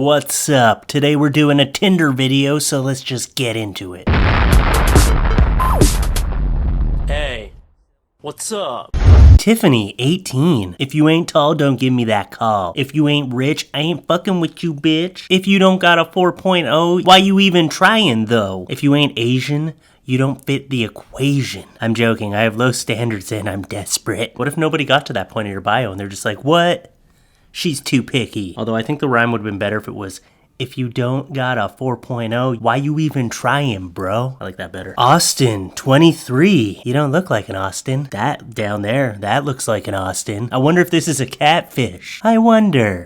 what's up? Today we're doing a Tinder video, so let's just get into it. Hey, what's up? Tiffany, 18. If you ain't tall, don't give me that call. If you ain't rich, I ain't fucking with you, bitch. If you don't got a 4.0, why you even trying, though? If you ain't Asian, you don't fit the equation. I'm joking, I have low standards and I'm desperate. What if nobody got to that point in your bio and they're just like, what? She's too picky. Although I think the rhyme would have been better if it was, if you don't got a 4.0, why you even trying, bro? I like that better. Austin, 23. You don't look like an Austin. That down there, that looks like an Austin. I wonder if this is a catfish. I wonder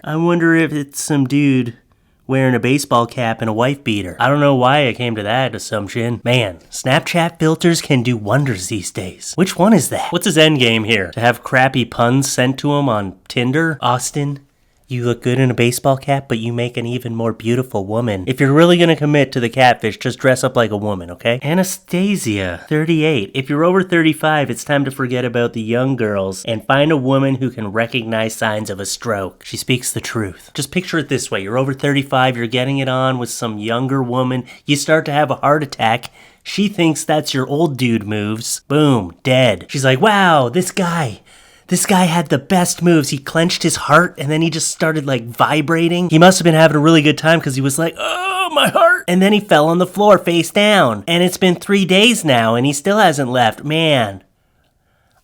if it's some dude wearing a baseball cap and a wife beater. I don't know why I came to that assumption. Man, Snapchat filters can do wonders these days. Which one is that? What's his end game here? To have crappy puns sent to him on Tinder? Austin, you look good in a baseball cap, but you make an even more beautiful woman. If you're really gonna commit to the catfish, just dress up like a woman, okay? Anastasia, 38. If you're over 35, it's time to forget about the young girls and find a woman who can recognize signs of a stroke. She speaks the truth. Just picture it this way. You're over 35, you're getting it on with some younger woman, you start to have a heart attack, she thinks that's your old dude moves. Boom, dead. She's like, wow, this guy had the best moves. He clenched his heart and then he just started like vibrating. He must have been having a really good time because he was like, oh, my heart. And then he fell on the floor face down. And it's been 3 days now and he still hasn't left. Man,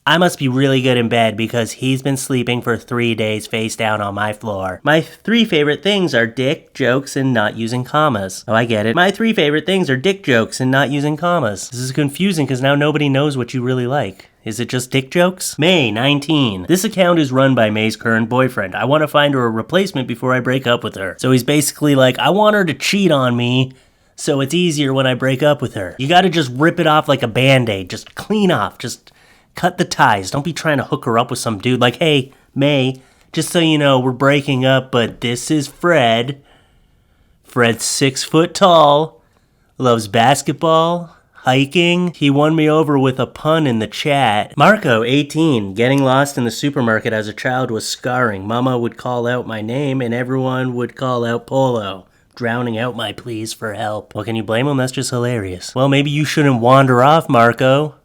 I must be really good in bed because he's been sleeping for 3 days face down on my floor. My 3 favorite things are dick, jokes, and not using commas. Oh, I get it. My 3 favorite things are dick jokes and not using commas. This is confusing because now nobody knows what you really like. Is it just dick jokes? May, 19. This account is run by May's current boyfriend. I want to find her a replacement before I break up with her. So he's basically like, I want her to cheat on me, so it's easier when I break up with her. You gotta just rip it off like a band-aid. Just clean off. Just cut the ties. Don't be trying to hook her up with some dude like, hey, May, just so you know, we're breaking up, but this is Fred. Fred's 6 foot tall, loves basketball, hiking. He won me over with a pun in the chat. Marco, 18. Getting lost in the supermarket as a child was scarring. Mama would call out my name and everyone would call out Polo, drowning out my pleas for help. Well, can you blame him? That's just hilarious. Well, maybe you shouldn't wander off, Marco.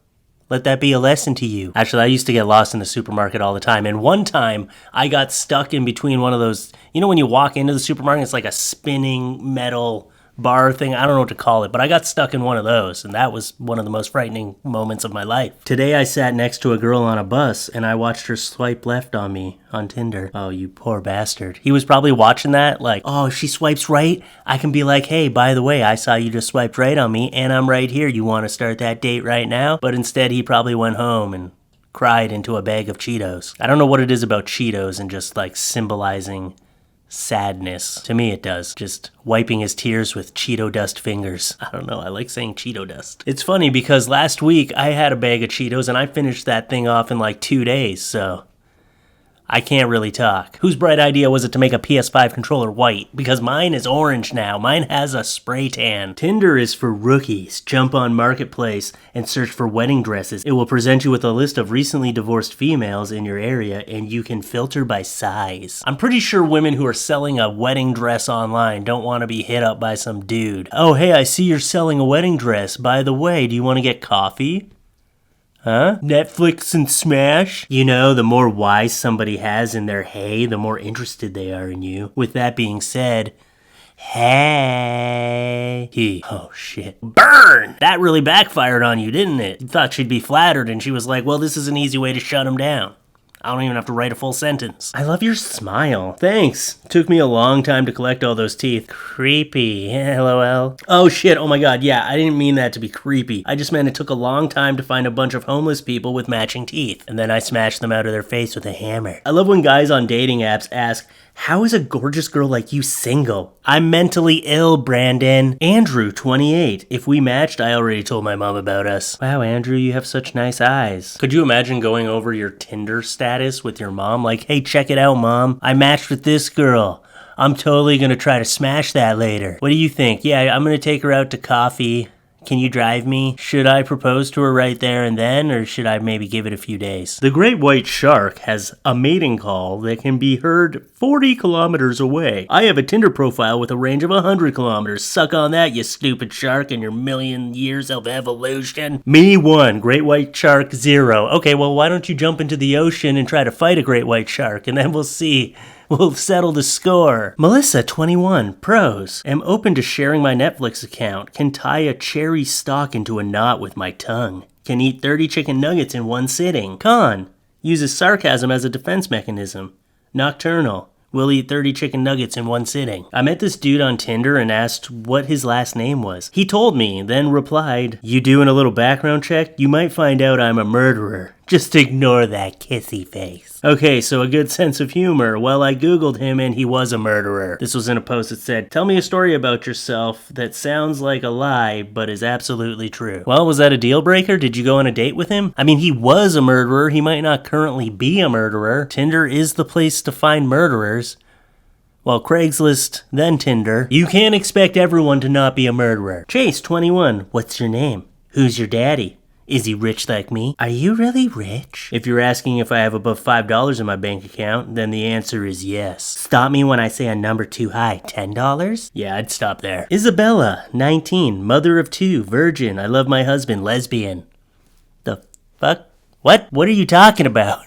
Let that be a lesson to you. Actually, I used to get lost in the supermarket all the time. And one time, I got stuck in between one of those, you know when you walk into the supermarket, it's like a spinning metal bar thing. I don't know what to call it, but I got stuck in one of those, and that was one of the most frightening moments of my life. Today, I sat next to a girl on a bus, and I watched her swipe left on me on Tinder. Oh, you poor bastard. He was probably watching that like, oh, if she swipes right, I can be like, hey, by the way, I saw you just swiped right on me, and I'm right here. You want to start that date right now? But instead, he probably went home and cried into a bag of Cheetos. I don't know what it is about Cheetos and just like symbolizing sadness. To me it does. Just wiping his tears with Cheeto dust fingers. I don't know, I like saying Cheeto dust. It's funny because last week I had a bag of Cheetos and I finished that thing off in like 2 days, so I can't really talk. Whose bright idea was it to make a PS5 controller white? Because mine is orange now. Mine has a spray tan. Tinder is for rookies. Jump on Marketplace and search for wedding dresses. It will present you with a list of recently divorced females in your area and you can filter by size. I'm pretty sure women who are selling a wedding dress online don't want to be hit up by some dude. Oh, hey, I see you're selling a wedding dress. By the way, do you want to get coffee? Huh? Netflix and Smash? You know, the more whys somebody has in their hey, the more interested they are in you. With that being said, hey. Oh shit. Burn! That really backfired on you, didn't it? You thought she'd be flattered and she was like, well, this is an easy way to shut him down. I don't even have to write a full sentence. I love your smile. Thanks. Took me a long time to collect all those teeth. Creepy. LOL. Oh shit, oh my god, yeah, I didn't mean that to be creepy. I just meant it took a long time to find a bunch of homeless people with matching teeth. And then I smashed them out of their face with a hammer. I love when guys on dating apps ask, how is a gorgeous girl like you single? I'm mentally ill, Brandon. Andrew, 28. If we matched, I already told my mom about us. Wow, Andrew, you have such nice eyes. Could you imagine going over your Tinder status with your mom? Like, hey, check it out, Mom. I matched with this girl. I'm totally gonna try to smash that later. What do you think? Yeah, I'm gonna take her out to coffee, Can you drive me? Should I propose to her right there and then, or should I maybe give it a few days? The great white shark has a mating call that can be heard 40 kilometers away. I have a Tinder profile with a range of 100 kilometers. Suck on that, you stupid shark, and your million years of evolution. Me 1, great white shark 0. Okay, well, why don't you jump into the ocean and try to fight a great white shark, and then we'll see. We'll settle the score. Melissa, 21, pros. Am open to sharing my Netflix account. Can tie a cherry stalk into a knot with my tongue. Can eat 30 chicken nuggets in one sitting. Con. Uses sarcasm as a defense mechanism. Nocturnal. Will eat 30 chicken nuggets in one sitting. I met this dude on Tinder and asked what his last name was. He told me, then replied, "You doing a little background check? You might find out I'm a murderer. Just ignore that kissy face." Okay, so a good sense of humor. Well, I googled him and he was a murderer. This was in a post that said, "Tell me a story about yourself that sounds like a lie but is absolutely true." Well, was that a deal breaker? Did you go on a date with him? I mean, he was a murderer. He might not currently be a murderer. Tinder is the place to find murderers. Well, Craigslist, then Tinder. You can't expect everyone to not be a murderer. Chase, 21. What's your name? Who's your daddy? Is he rich like me? Are you really rich? If you're asking if I have above $5 in my bank account, then the answer is yes. Stop me when I say a number too high. $10? Yeah, I'd stop there. Isabella, 19, mother of 2, virgin. I love my husband, lesbian. The fuck? What? What are you talking about?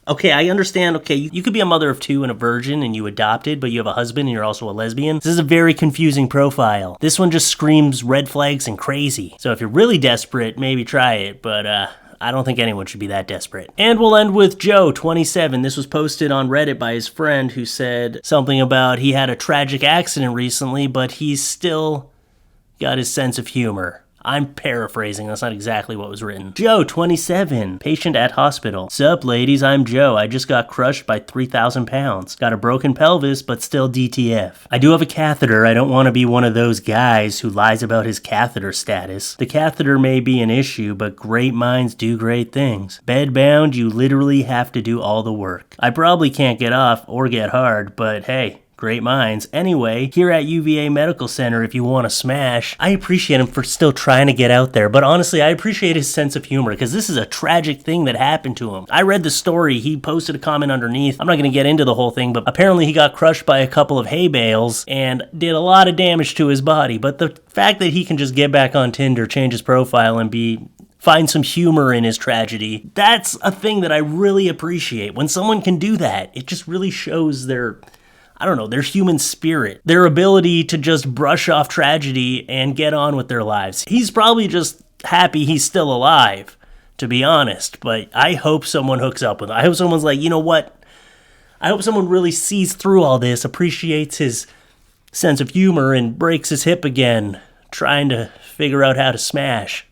Okay, I understand. Okay, you could be a mother of 2 and a virgin and you adopted, but you have a husband and you're also a lesbian. This is a very confusing profile. This one just screams red flags and crazy. So if you're really desperate, maybe try it, but I don't think anyone should be that desperate. And we'll end with Joe, 27. This was posted on Reddit by his friend who said something about he had a tragic accident recently, but he's still got his sense of humor. I'm paraphrasing, that's not exactly what was written. Joe, 27, patient at hospital. Sup, ladies, I'm Joe. I just got crushed by 3,000 pounds. Got a broken pelvis, but still DTF. I do have a catheter. I don't want to be one of those guys who lies about his catheter status. The catheter may be an issue, but great minds do great things. Bedbound, you literally have to do all the work. I probably can't get off or get hard, but hey, great minds. Anyway, here at UVA Medical Center, if you want to smash, I appreciate him for still trying to get out there. But honestly, I appreciate his sense of humor because this is a tragic thing that happened to him. I read the story. He posted a comment underneath. I'm not going to get into the whole thing, but apparently he got crushed by a couple of hay bales and did a lot of damage to his body. But the fact that he can just get back on Tinder, change his profile, and find some humor in his tragedy, that's a thing that I really appreciate. When someone can do that, it just really shows their human spirit, their ability to just brush off tragedy and get on with their lives. He's probably just happy he's still alive, to be honest, but I hope someone hooks up with him. I hope someone's like, you know what? I hope someone really sees through all this, appreciates his sense of humor, and breaks his hip again, trying to figure out how to smash.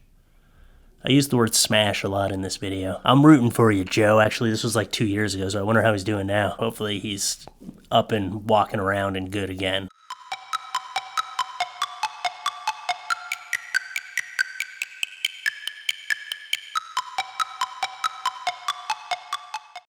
I used the word smash a lot in this video. I'm rooting for you, Joe. Actually, this was like 2 years ago, so I wonder how he's doing now. Hopefully he's up and walking around and good again.